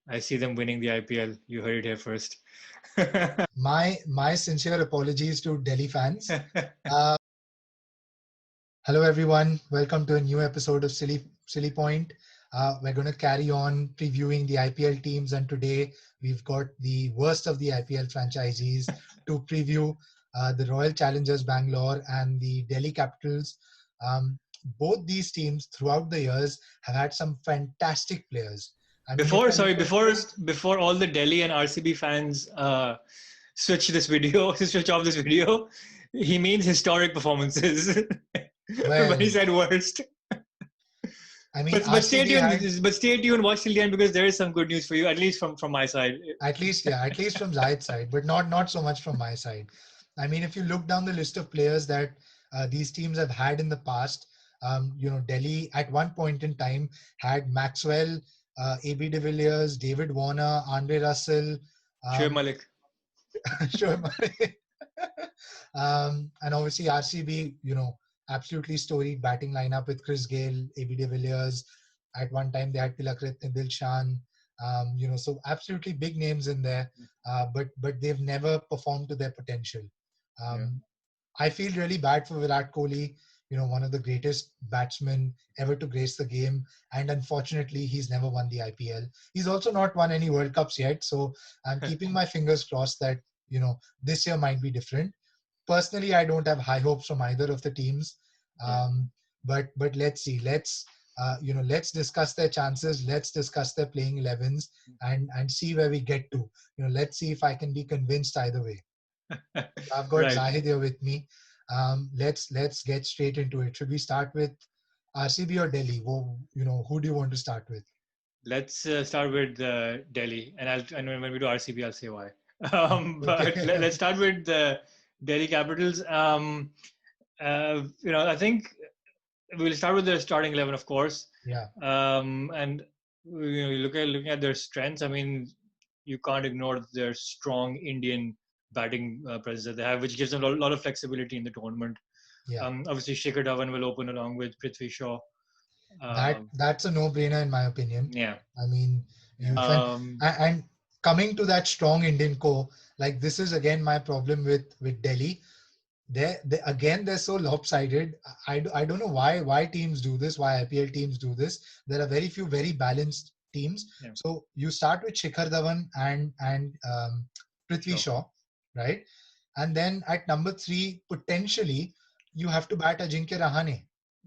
I see them winning the IPL. You heard it here first. My sincere apologies to Delhi fans. Uh, Hello everyone, welcome to a new episode of Silly Point. We're going to carry on previewing the IPL teams, and today we've got the worst of the IPL franchisees to preview the Royal Challengers Bangalore and the Delhi Capitals. Both these teams throughout the years have had some fantastic players. I mean, if before, I look sorry, at before before all the Delhi and RCB fans switch this video, switch off this video, he means historic performances. But he well, said worst. I mean, But stay RCB tuned. had But stay tuned. Watch till the end because there is some good news for you, at least from my side. at least from Zahid's side, but not so much from my side. I mean, if you look down the list of players that these teams have had in the past, Delhi at one point in time had Maxwell, AB de Villiers, David Warner, Andre Russell, Shoaib um, Malik. Shoaib Malik. And obviously RCB, absolutely storied batting lineup with Chris Gale, AB de Villiers. At one time they had Tilakratne Dilshan, so absolutely big names in there, but they've never performed to their potential. Yeah. Um, I feel really bad for Virat Kohli, one of the greatest batsmen ever to grace the game, and unfortunately he's never won the IPL. He's also not won any World Cups yet, so I'm keeping my fingers crossed that this year might be different. Personally, I don't have high hopes from either of the teams, Yeah. but let's see. Let's discuss their chances. Let's discuss their playing 11s and see where we get to. Let's see if I can be convinced either way. So I've got Right. Zahid here with me. Let's get straight into it. Should we start with RCB or Delhi? Who do you want to start with? Let's start with Delhi, and when we do RCB, I'll say why. But Okay. let's start with the Delhi Capitals. I think we'll start with the starting 11, of course. Yeah. And looking at their strengths. I mean, you can't ignore their strong Indian batting presence that they have, which gives them a lot of flexibility in the tournament. Yeah. Obviously, Shikhar Dhawan will open along with Prithvi Shaw. That's a no-brainer in my opinion. Yeah. I mean, Yeah. and coming to that strong Indian core, like this is again my problem with Delhi. They're so lopsided. I don't know why teams do this, why IPL teams do this. There are very few very balanced teams. Yeah. So you start with Shikhar Dhawan and Prithvi Shaw, right? And then at number 3, potentially you have to bat Ajinkya Rahane.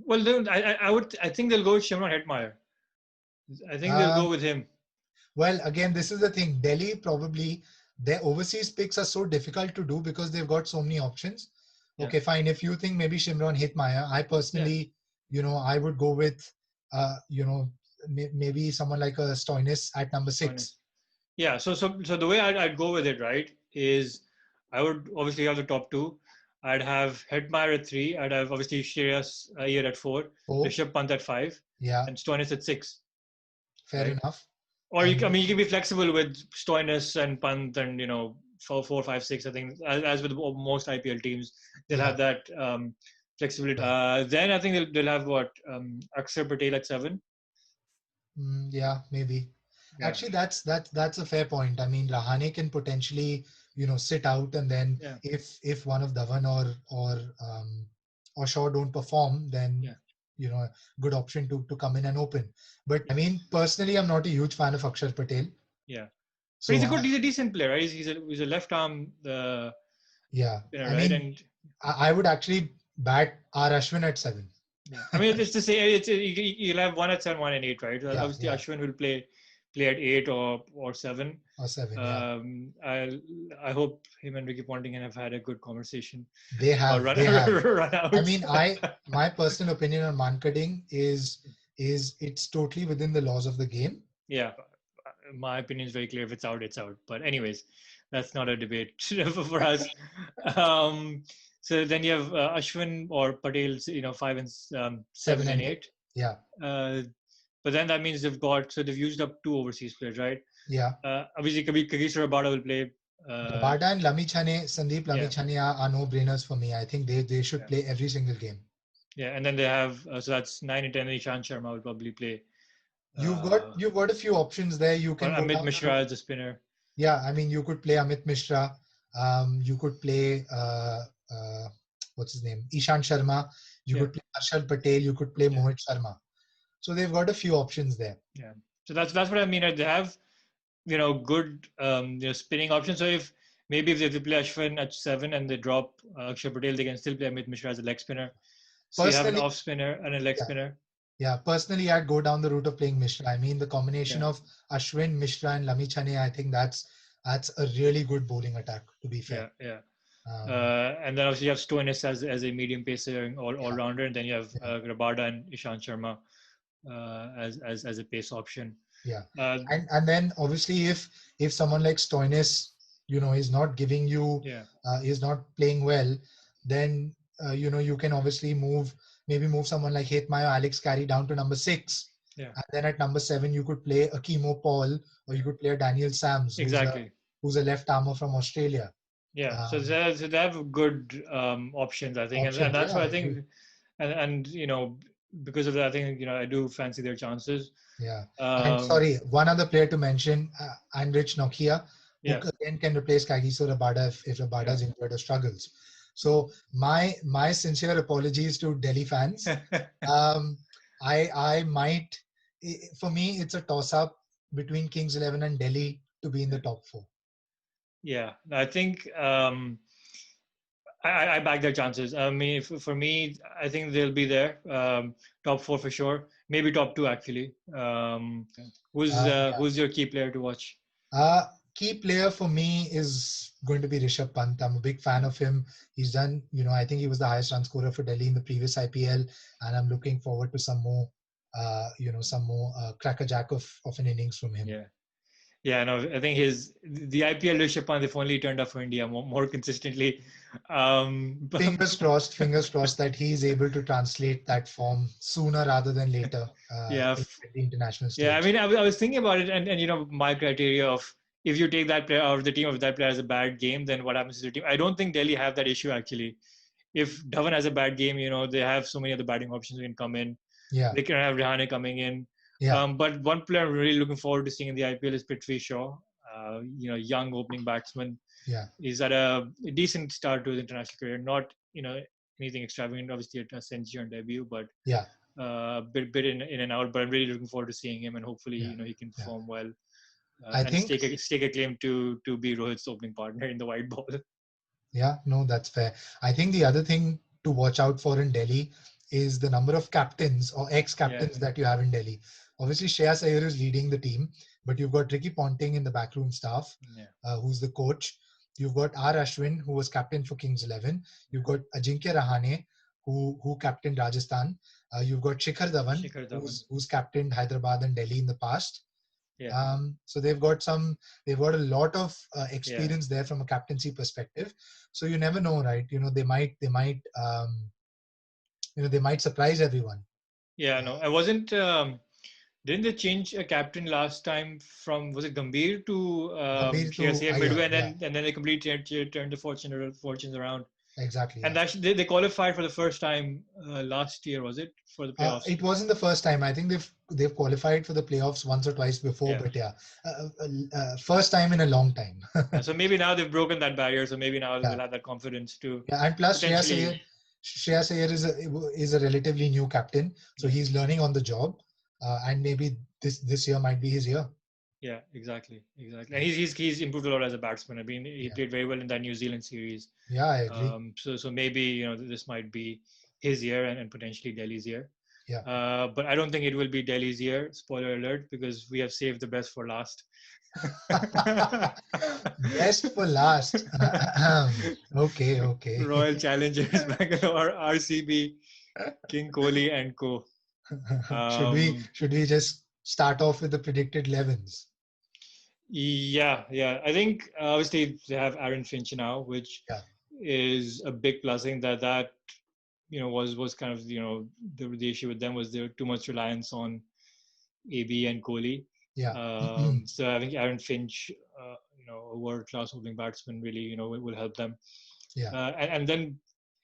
Well, I think they'll go with Shimron Hetmeyer. I think they'll go with him. Well, again, this is the thing. Delhi probably their overseas picks are so difficult to do because they've got so many options. Yeah. Okay, fine. If you think maybe Shimron Hetmeyer, I personally, I would go with, maybe someone like a Stoinis at number 6. Yeah. So the way I'd go with it, right, is I would obviously have the top 2. I'd have Hetmeyer at 3. I'd have obviously Shreyas Iyer at 4, Rishabh Pant at 5, and Stoinis at 6. Fair enough. Or you can be flexible with Stoinis and Pant and 4, 5, 6. I think as with most IPL teams, they'll have that flexibility. Then I think they'll have what Akshar Patel at 7. Yeah, maybe. Yeah. Actually, that's a fair point. I mean, Rahane can potentially sit out, and then if one of Dhawan or Shaw don't perform, then good option to come in and open. But I mean, personally, I'm not a huge fan of Akshar Patel. Yeah, so but he's a decent player, right? He's a left arm. Yeah, I mean, and I would actually bat R Ashwin at 7. Yeah. I mean, it's to say you'll have 1 at 7, 1 at 8, right? Yeah, obviously, Ashwin will play at 8 or 7. Or 7, I hope him and Ricky Ponting have had a good conversation. They have. Run out. I mean, my personal opinion on mankading is it's totally within the laws of the game. Yeah, my opinion is very clear. If it's out, it's out. But anyways, that's not a debate for us. So then you have Ashwin or Patel, 5 and 7 and 8. Yeah. But then that means they've used up 2 overseas players, right? Yeah. Obviously, Kagiso Rabada will play. Rabada and Sandeep Lamichhane are no-brainers for me. I think they should play every single game. Yeah, and then they have so that's 9 and 10. Ishant Sharma will probably play. you've got a few options there. You Or can go Amit down the Mishra route. as a spinner. Yeah, I mean, you could play Amit Mishra. You could play uh, what's his name, Ishan Sharma. You Yeah, could play Harshal Patel. You could play yeah, Mohit Sharma. So they've got a few options there. yeah. So that's what I mean. They have good spinning options. So if they play Ashwin at 7 and they drop Akshar Patel, they can still play Amit Mishra as a leg spinner. So you have an Personally, off spinner and a leg yeah, spinner. yeah. Personally, I'd go down the route of playing Mishra. I mean, the combination Yeah, of Ashwin, Mishra, and Lamichhane, I think that's a really good bowling attack. To be fair, yeah, yeah. um, And then obviously you have Stoinis as a medium pacer and all yeah, rounder, and then you have yeah. Rabada and Ishan Sharma as a pace option. Yeah, Uh, and then obviously if someone like Stoinis, is not giving you, yeah, is not playing well, then you can obviously move someone like Hetmaya Alex Carey down to number 6, yeah, and then at number 7 you could play a Kimo Paul, or you yeah. could play a Daniel Sams, Exactly. who's a left armer from Australia. Yeah. So Um, they have good options, I think, and Options, that's yeah, why I I agree. think, and because of that, I think I do fancy their chances. Yeah, and Um, sorry, one other player to mention, Heinrich Nokia, who yeah, again can replace Kagiso Rabada if Rabada yeah. is injured or struggles. So my sincere apologies to Delhi fans. Um, I might, for me, it's a toss up between Kings 11 and Delhi to be in the top 4. Yeah, I think I back their chances. I mean, for me, I think they'll be there, top 4 for sure, maybe top 2 actually. Yeah. Who's your key player to watch? Key player for me is going to be Rishabh Pant. I'm a big fan Yeah, of him. He's done, I think he was the highest run scorer for Delhi in the previous IPL, and I'm looking forward to some more crackerjack of an innings from him. yeah. Yeah, no, I think the IPL leadership on if only turned up for India more consistently. But, Fingers crossed that he is able to translate that form sooner rather than later yeah, at the international yeah. I stage. mean, I was thinking about it, and my criteria of if you take that player out of the team, if that player has a bad game, then what happens to the team? I don't think Delhi have that issue actually. If Dhawan has a bad game, they have so many other batting options who can come in. Yeah, They can have Rihane coming in. yeah, But one player I'm really looking forward to seeing in the IPL is Prithvi Shaw. Young opening batsman. yeah, He's at a decent start to his international career. Not anything extravagant, obviously a century on debut, but yeah, bit in and out. But I'm really looking forward to seeing him, and hopefully yeah, he can yeah. perform well I and think, stake a claim to be Rohit's opening partner in the white ball. yeah, no, that's fair. I think the other thing to watch out for in Delhi is the number of captains or Yeah, ex-captains that you have in Delhi. Obviously, Shreyas Iyer is leading the team, but you've got Ricky Ponting in the backroom staff, yeah, who's the coach. You've got R. Ashwin, who was captain for Kings 11. You've got Ajinkya Rahane, who captained Rajasthan. You've got Shikhar Dhawan, Shikhar Dhawan. who's captained Hyderabad and Delhi in the past. Yeah, So they've got a lot of yeah, experience there from a captaincy perspective. So you never know, right? They might surprise everyone. yeah. Uh, No, I wasn't. Didn't they change a captain last time from was it Gambhir to Gambhir Shreyas to Iyer Iyer, midway, and yeah, then they completely turned the fortunes around. exactly, And yeah. actually, they qualified for the first time last year, was it, for the playoffs? It wasn't the first time. I think they've qualified for the playoffs once or twice before, Yeah. but yeah, first time in a long time. Yeah. So maybe now they've broken that barrier. So maybe now Yeah, they'll have that confidence to yeah, and plus potentially. Shreyas Iyer is a relatively new captain, so Yeah. he's learning on the job, and maybe this year might be his year. Yeah. Exactly. Exactly. And Yeah, he's improved a lot as a batsman. I mean, he yeah, played very well in that New Zealand series. yeah, I agree. So maybe this might be his year and potentially Delhi's year. Yeah. But I don't think it will be Delhi's year. Spoiler alert, because we have saved the best for last. Best for last. Okay, okay. Royal Challengers Bangalore, RCB, King Kohli and co. Should we Um, should we just start off with the predicted 11s? yeah. I think obviously they have Aaron Finch now, which Yeah, is a big plus. I think that was kind of the issue with them was there too much reliance on AB and Kohli. yeah, So I think Aaron Finch, a world-class opening batsman, really will help them. yeah, And then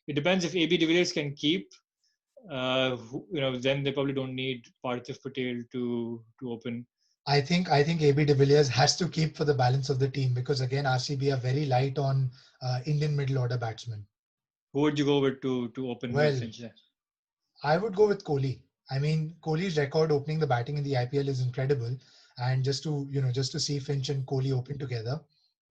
it depends if AB de Villiers can keep. then they probably don't need Parthiv Patel to open. I think AB de Villiers has to keep for the balance of the team because again RCB are very light on Indian middle order batsmen. Who would you go with to open with Well, Finch? I would go with Kohli. I mean, Kohli's record opening the batting in the IPL is incredible, and just to see Finch and Kohli open together,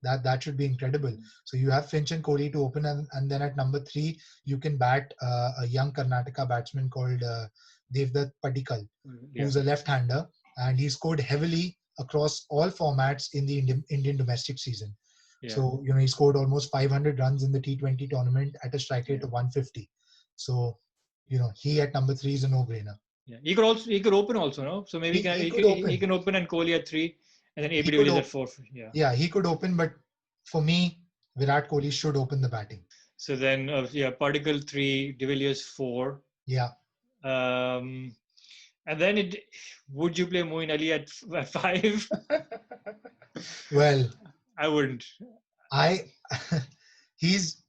that should be incredible. So you have Finch and Kohli to open, and then at number 3 you can bat a young Karnataka batsman called Devdutt Padikkal, Yeah, who's a left-hander, and he scored heavily across all formats in the Indian domestic season. yeah, So he scored almost 500 runs in the T20 tournament at a strike rate yeah. of 150. So he at number 3 is a no-brainer. Yeah, he could open also, no? So maybe He could he open. can open and Kohli at 3, and then He AB de could Villiers at open. 4. Yeah. Yeah, he could open, but for me, Virat Kohli should open the batting. So then, Particle 3, de Villiers 4. Yeah. Um, and then would you play Moeen Ali at 5? Well, I wouldn't. I he's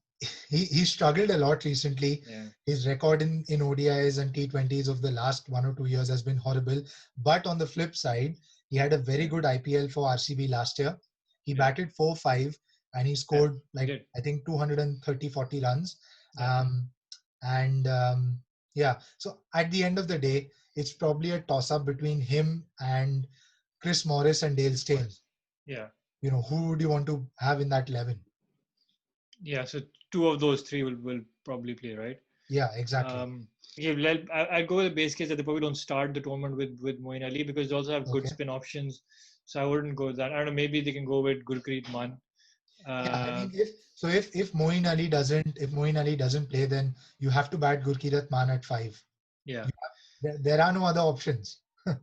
he struggled a lot recently. Yeah. His record in ODIs and T20s of the last 1 or 2 years has been horrible. But on the flip side, he had a very good IPL for RCB last year. He batted 4-5 and he scored I think 230-40 runs. Yeah. So at the end of the day, it's probably a toss-up between him and Chris Morris and Dale Steyn. Yeah. Who would you want to have in that 11? Yeah, so 2 of those 3 will probably play, right? Yeah, exactly. I'd go with the base case that they probably don't start the tournament with Moeen Ali because they also have good spin options. So I wouldn't go with that. I don't know. Maybe they can go with Gurpreet Mann. I mean, if Moeen Ali doesn't play, then you have to bat Gurpreet Mann at 5. Yeah. There are no other options.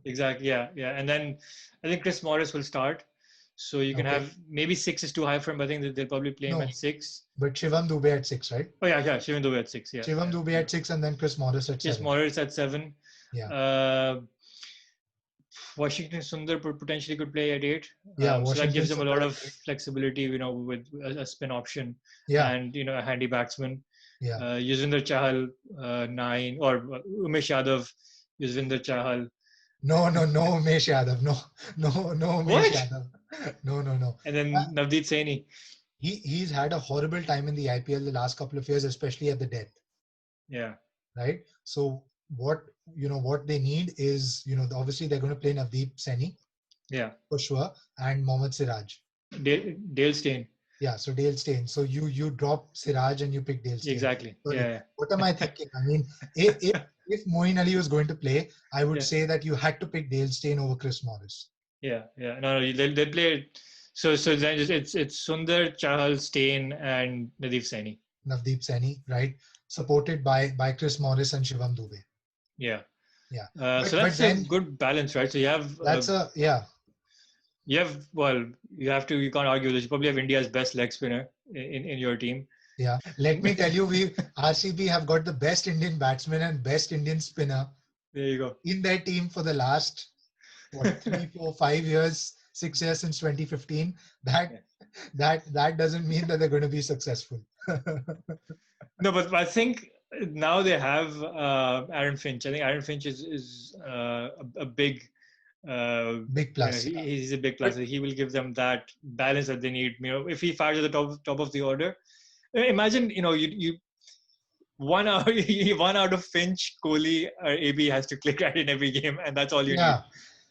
Exactly. Yeah. And then I think Chris Morris will start. So you can have maybe 6 is too high for him. I think they'll probably play him at 6. But Shivam Dubey at 6, right? Oh yeah, Shivam Dubey at 6. Yeah. Shivam Dubey at 6, and then Chris Morris at 7. Chris Morris at 7. Yeah. Washington Sundar potentially could play at 8. Yeah. So that gives them a lot of flexibility, with a spin option. Yeah. And a handy batsman. Yeah. Yuzvendra Chahal 9 or Umesh Yadav, Yuzvendra Chahal. No, Umesh Yadav. No, Umesh Yadav. No. And then Navdeep Saini. He's had a horrible time in the IPL the last couple of years, especially at the death. Yeah. Right. So what they need is obviously they're going to play Navdeep Saini. Yeah. For sure, and Mohammad Siraj. Dale Steyn. Yeah, so Dale Steyn. So you drop Siraj and you pick Dale Steyn. Exactly. So yeah. What am I thinking? I mean, if Moeen Ali was going to play, I would say that you had to pick Dale Steyn over Chris Morris. Yeah. No, they'll play. So then it's Sundar, Chahal, Steyn, and Navdeep Saini. Right? Supported by Chris Morris and Shivam Dubey. Yeah. Yeah. So that's a good balance, right? So you have. You can't argue this. You probably have India's best leg spinner in your team. Yeah. Let me tell you, RCB have got the best Indian batsman and best Indian spinner. There you go. In their team for the last 3, 4, 5 years, 6 years since 2015. That doesn't mean that they're going to be successful. No, but I think now they have Aaron Finch. I think Aaron Finch is a big plus. He's a big plus. He will give them that balance that they need. If he fires at the top of the order, imagine you one out of Finch, Kohli, or AB has to click right in every game, and that's all you need. Yeah,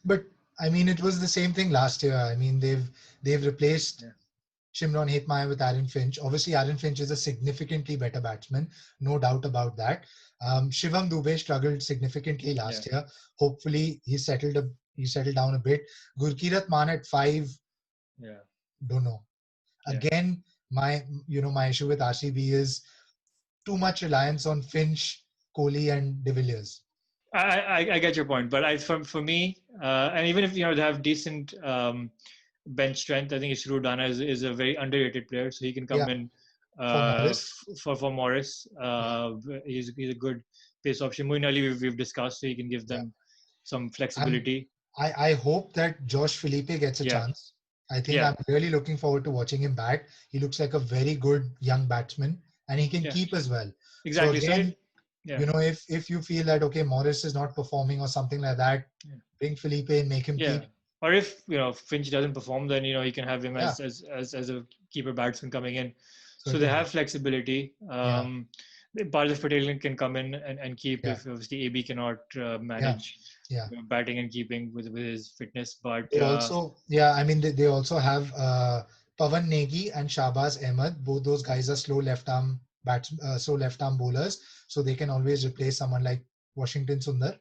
but I mean, it was the same thing last year. I mean, they've replaced Shimron Hetmyer with Aaron Finch. Obviously, Aaron Finch is a significantly better batsman, no doubt about that. Shivam Dubey struggled significantly last year. Hopefully, he settled down a bit. Gurpreet Mann at 5. Yeah. Don't know. Again, my issue with RCB is too much reliance on Finch, Kohli, and de Villiers. I get your point, but for me, and even if they have decent bench strength, I think Isru Dana is a very underrated player, so he can come in for Morris. He's a good pace option. Moeen Ali we've discussed, so he can give them some flexibility. I hope that Josh Philippe gets a chance. I think I'm really looking forward to watching him bat. He looks like a very good young batsman, and he can keep as well. Exactly. So again, Yeah. If you feel that okay, Morris is not performing or something like that, Yeah. bring Felipe and make him Yeah. keep. Or if Finch doesn't perform, then you can have him Yeah, as a keeper batsman coming in. So they certainly. have flexibility. Yeah, Parth Patel can come in and keep yeah, if obviously AB cannot yeah, manage yeah. batting and keeping with his fitness. But They also, yeah, I mean, they also have Pawan Negi and Shahbaz Ahmed. Both those guys are slow left arm bowlers, so they can always replace someone like Washington Sundar,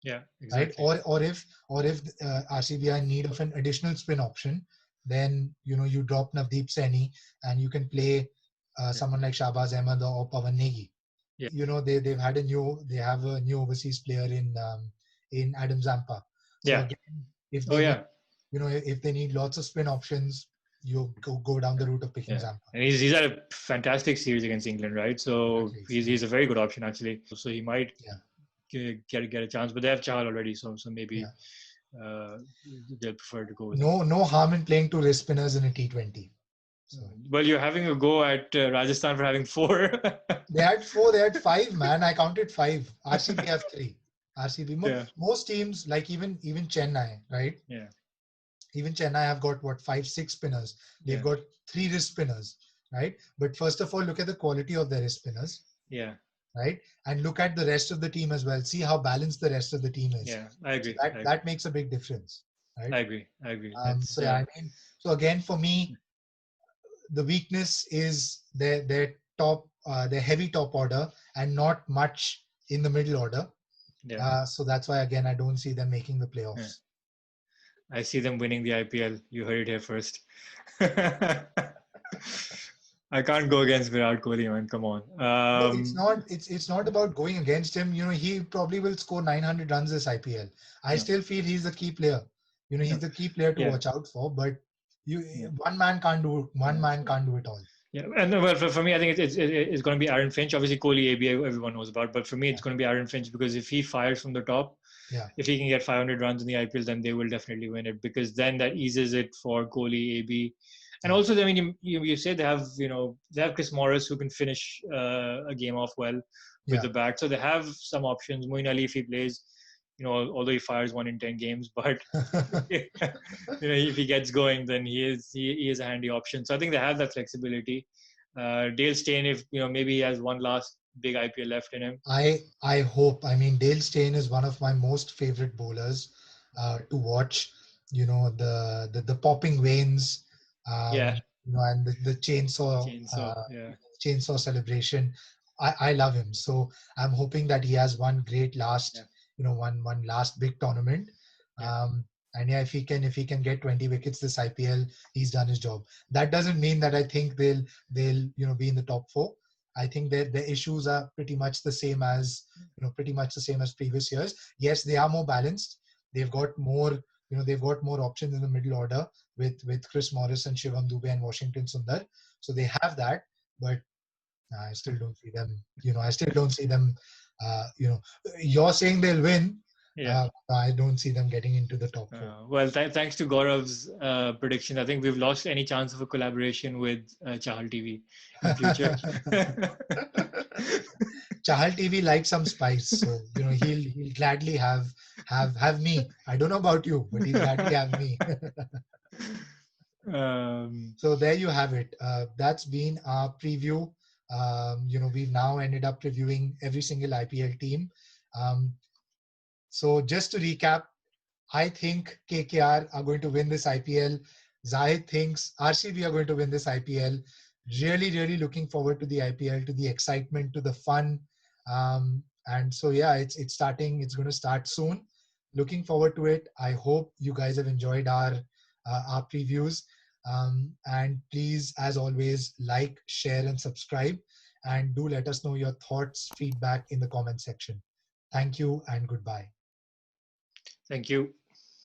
yeah, right? exactly. Or if RCB are in need of an additional spin option, then you drop Navdeep Saini and you can play Yeah, someone like Shahbaz Ahmed or Pawan Negi. yeah, They have a new overseas player in Adam Zampa. So yeah. again, if Oh they need yeah, if they need lots of spin options, you go down the route of picking yeah. Zampa. And he's had a fantastic series against England, right? So Exactly. he's a very good option actually. So he might Yeah, get a chance, but they have Chahal already, so maybe yeah. uh, they'll prefer to go with him. No harm in playing two wrist spinners in a T20. So Well, you're having a go at Rajasthan for having four. they had four, they had five, man. I counted five. RCB have three. RCB Yeah, most teams like even Chennai, right? yeah, Even Chennai have got what, five, six spinners. They've yeah, got three wrist spinners, right? But first of all, look at the quality of their wrist spinners, yeah, right? And look at the rest of the team as well. See how balanced the rest of the team is. yeah. I So agree. I agree. that makes a big difference, right? I agree. I agree. So yeah, I mean, so again, for me, the weakness is their heavy top order and not much in the middle order. Yeah, So that's why again I don't see them making the yeah. playoffs. I see them winning the IPL. You heard it here first. I can't go against Virat Kohli, man. Come on. No, it's not about going against him. He probably will score 900 runs this IPL. I No. still feel he's the key player. No. He's the key player to Yeah. watch out for. But you Yeah. one man can't do it. One Yeah. man can't do it all. Yeah, and well, for me, I think it's going to be Aaron Finch. Obviously, Kohli, AB, everyone knows about. But for me, it's Yeah, going to be Aaron Finch because if he fires from the top, yeah, if he can get 500 runs in the IPL, then they will definitely win it because then that eases it for Kohli, AB, and yeah, also, I mean, you say they have Chris Morris who can finish a game off well with yeah. the bat, so they have some options. Moeen Ali, if he plays, although he fires 1 in 10 games, but if he gets going, then he is a handy option. So I think they have that flexibility. Dale Steyn, if maybe he has one last big IPL left in him. I hope. I mean, Dale Steyn is one of my most favorite bowlers to watch. The popping veins, Yeah, and the chainsaw. Yeah, chainsaw celebration. I love him. So I'm hoping that he has one great yeah, one last big tournament. yeah, Um, and yeah, if he can get 20 wickets this IPL, he's done his job. That doesn't mean that I think they'll be in the top four. I think that the issues are pretty much the same as previous years. Yes, they are more balanced. They've got more, they've got more options in the middle order with Chris Morris and Shivam Dube and Washington Sundar. So they have that, but I still don't see them. I still don't see them. You're saying they'll win. yeah. I don't see them getting into the top four. Well, thanks to Gaurav's prediction, I think we've lost any chance of a collaboration with Chahal TV in future. Chahal TV likes some spice, so he'll gladly have me. I don't know about you, but he'll gladly have me. So there you have it. That's been our preview. We've now ended up reviewing every single IPL team. So just to recap, I think KKR are going to win this IPL. Zahid thinks RCB are going to win this IPL. Really, really looking forward to the IPL, to the excitement, to the fun. And so yeah, it's starting. It's going to start soon. Looking forward to it. I hope you guys have enjoyed our previews. And please, as always, like, share, and subscribe. And do let us know your thoughts, feedback in the comment section. Thank you and goodbye. Thank you.